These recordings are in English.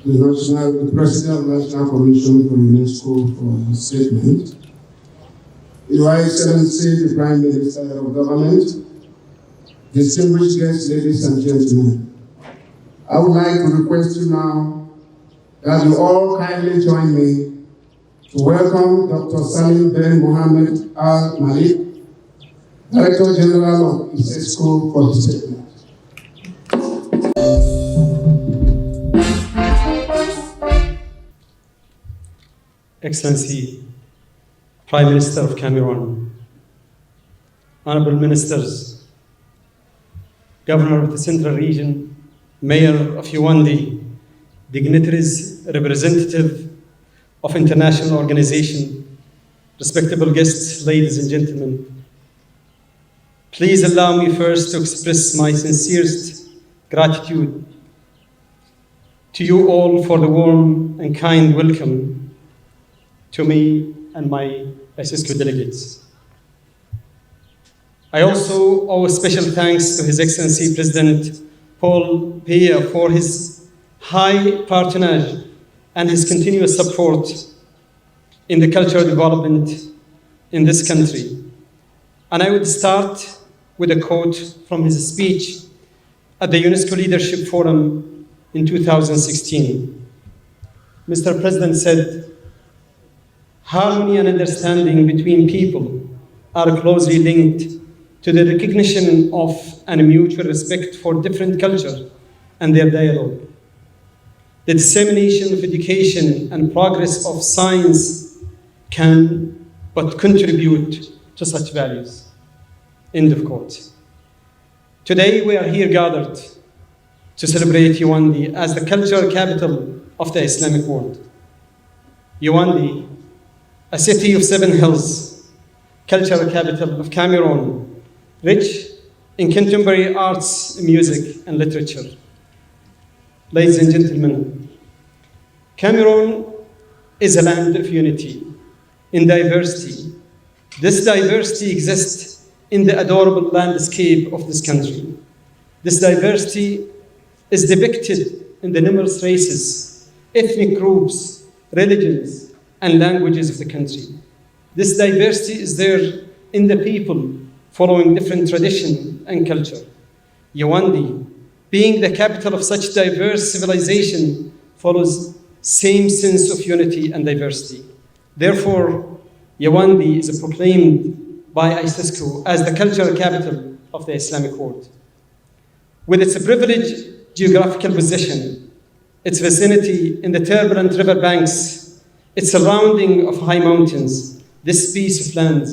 the President of the National Commission for UNESCO for his statement. Your Excellency, the Prime Minister of Government, distinguished guests, ladies and gentlemen, I would like to request you now that you all kindly join me to welcome Dr. Salim Ben Mohammed AlMalik, Director General of ICESCO, for his statement. Excellency, Prime Minister of Cameroon, Honorable Ministers, Governor of the Central Region, Mayor of Yaoundé, dignitaries, representative of international organization, respectable guests, ladies and gentlemen, please allow me first to express my sincerest gratitude to you all for the warm and kind welcome to me and my ICESCO delegates. I also owe a special thanks to His Excellency President Paul Biya for his high patronage and his continuous support in the cultural development in this country. And I would start with a quote from his speech at the UNESCO Leadership Forum in 2016. Mr. President said, "Harmony and understanding between people are closely linked to the recognition of and mutual respect for different cultures and their dialogue. The dissemination of education and progress of science can but contribute to such values." End of quote. Today we are here gathered to celebrate Yaoundé as the cultural capital of the Islamic world. Yaoundé, a city of 7 hills, cultural capital of Cameroon, rich in contemporary arts, music, and literature. Ladies and gentlemen, Cameroon is a land of unity in diversity. This diversity exists in the adorable landscape of this country. This diversity is depicted in the numerous races, ethnic groups, religions, and languages of the country. This diversity is there in the people following different tradition and culture. Yaoundé, being the capital of such diverse civilization, follows same sense of unity and diversity. Therefore, Yaoundé is proclaimed by ICESCO as the cultural capital of the Islamic world. With its privileged geographical position, its vicinity in the turbulent river banks, its surrounding of high mountains, this piece of land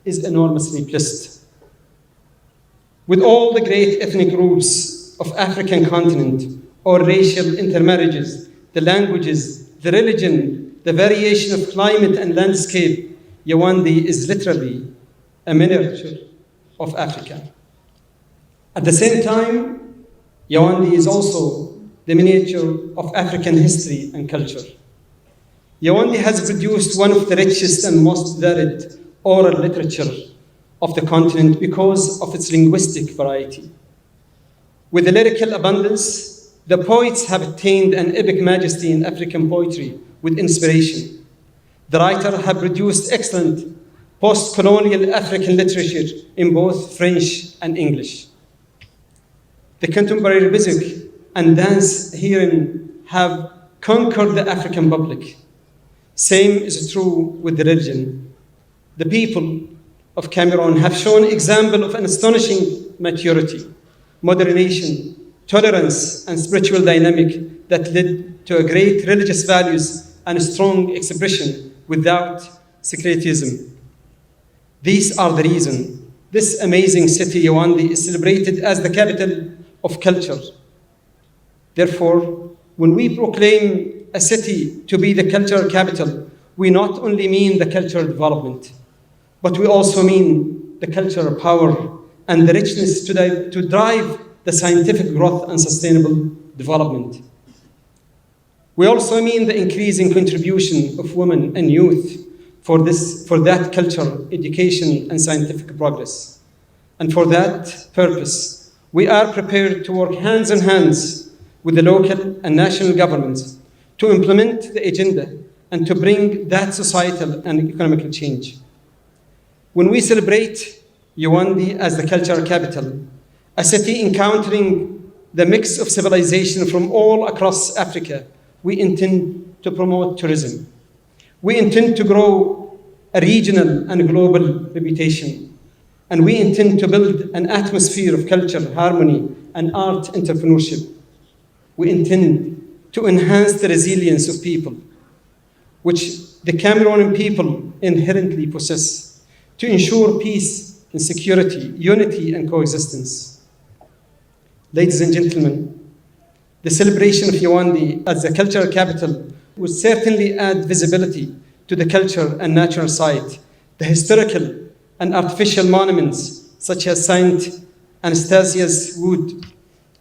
is enormously blessed. With all the great ethnic groups of African continent, or racial intermarriages, the languages, the religion, the variation of climate and landscape, Yaoundé is literally a miniature of Africa. At the same time, Yaoundé is also the miniature of African history and culture. Yaoundé has produced one of the richest and most varied oral literature of the continent because of its linguistic variety. With a lyrical abundance, the poets have attained an epic majesty in African poetry with inspiration. The writer have produced excellent post-colonial African literature in both French and English. The contemporary music and dance herein have conquered the African public. Same is true with the religion. The people of Cameroon have shown example of an astonishing maturity, modernization, tolerance, and spiritual dynamic that led to a great religious values and a strong expression without secretism. These are the reason this amazing city, Yaoundé, is celebrated as the capital of culture. Therefore, when we proclaim a city to be the cultural capital, we not only mean the cultural development, but we also mean the cultural power and the richness to drive the scientific growth and sustainable development. We also mean the increasing contribution of women and youth for that culture, education, and scientific progress. And for that purpose, we are prepared to work hands in hands with the local and national governments to implement the agenda and to bring that societal and economical change. When we celebrate Yaoundé as the cultural capital, a city encountering the mix of civilization from all across Africa, we intend to promote tourism. We intend to grow a regional and global reputation. And we intend to build an atmosphere of culture, harmony, and art entrepreneurship. We intend to enhance the resilience of people, which the Cameroonian people inherently possess, to ensure peace and security, unity and coexistence. Ladies and gentlemen, the celebration of Yaoundé as the cultural capital would certainly add visibility to the culture and natural site, the historical and artificial monuments such as Saint Anastasia's Wood,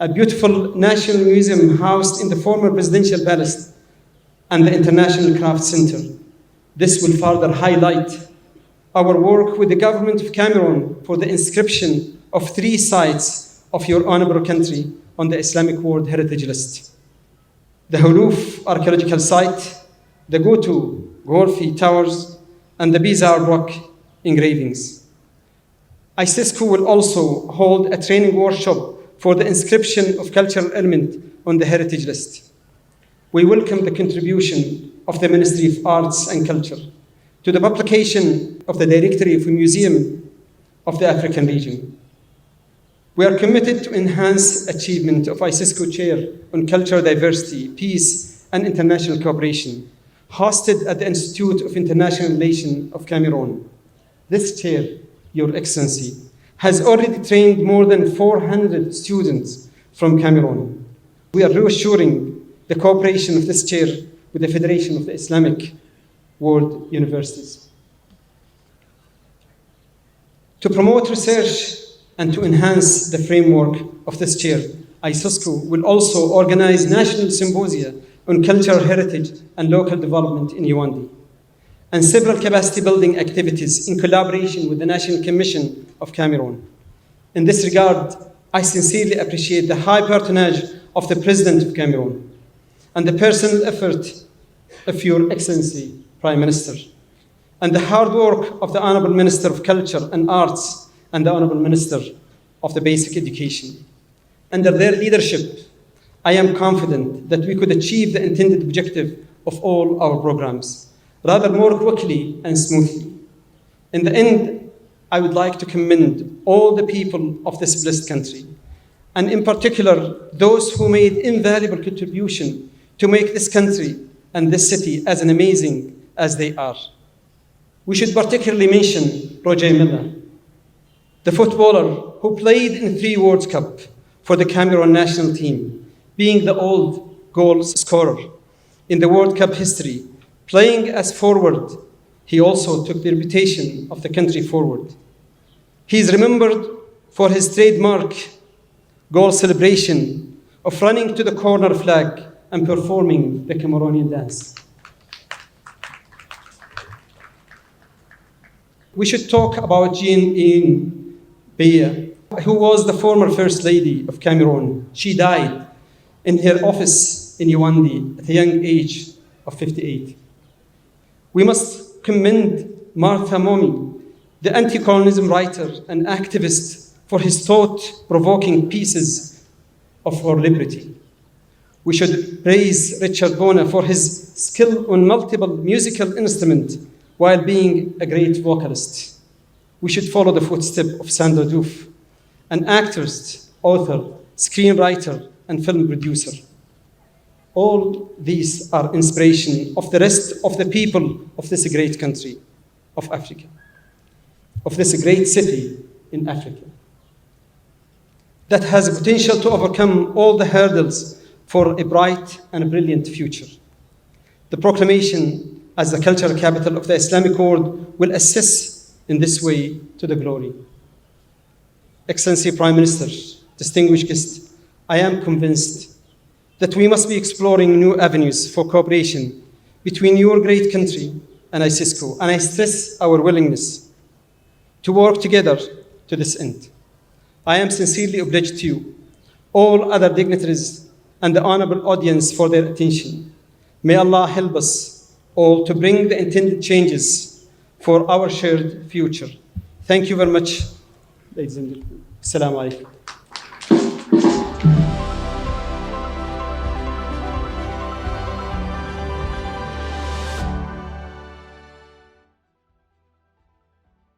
a beautiful national museum housed in the former presidential palace, and the International Craft Center. This will further highlight our work with the government of Cameroon for the inscription of 3 sites of your honorable country on the Islamic World Heritage List: the Houlouf Archaeological Site, the Goto Golfi Towers, and the Bizarre Rock engravings. ICESCO will also hold a training workshop for the inscription of cultural element on the heritage list. We welcome the contribution of the Ministry of Arts and Culture to the publication of the Directory of a Museum of the African region. We are committed to enhance achievement of ICESCO Chair on Cultural Diversity, Peace, and International Cooperation, hosted at the Institute of International Relations of Cameroon. This chair, Your Excellency, has already trained more than 400 students from Cameroon. We are reassuring the cooperation of this chair with the Federation of the Islamic World Universities. To promote research and to enhance the framework of this chair, ICESCO will also organize national symposia on cultural heritage and local development in Yaoundé, and several capacity building activities in collaboration with the National Commission of Cameroon. In this regard, I sincerely appreciate the high patronage of the President of Cameroon and the personal effort of Your Excellency Prime Minister, and the hard work of the Honorable Minister of Culture and Arts and the Honorable Minister of the Basic Education. Under their leadership, I am confident that we could achieve the intended objective of all our programs, rather more quickly and smoothly. In the end, I would like to commend all the people of this blessed country, and in particular, those who made invaluable contribution to make this country and this city as amazing as they are. We should particularly mention Roger Milla, the footballer who played in 3 World Cups for the Cameroon national team, being the old goal scorer in the World Cup history. Playing as forward, he also took the reputation of the country forward. He is remembered for his trademark goal celebration of running to the corner flag and performing the Cameroonian dance. We should talk about Jean Biya, who was the former First Lady of Cameroon. She died in her office in Yaoundé at a young age of 58. We must commend Martha Momi, the anti-colonialism writer and activist, for his thought-provoking pieces of our liberty. We should praise Richard Bona for his skill on multiple musical instruments while being a great vocalist. We should follow the footsteps of Sandra Diouf, an actress, author, screenwriter, and film producer. All these are inspiration of the rest of the people of this great country of Africa, of this great city in Africa, that has the potential to overcome all the hurdles for a bright and a brilliant future. The proclamation as the cultural capital of the Islamic world will assist in this way to the glory. Excellency Prime Minister, distinguished guests, I am convinced that we must be exploring new avenues for cooperation between your great country and ICESCO, and I stress our willingness to work together to this end. I am sincerely obliged to you, all other dignitaries, and the honorable audience for their attention. May Allah help us all to bring the intended changes for our shared future. Thank you very much, ladies and gentlemen. Assalamu alaikum.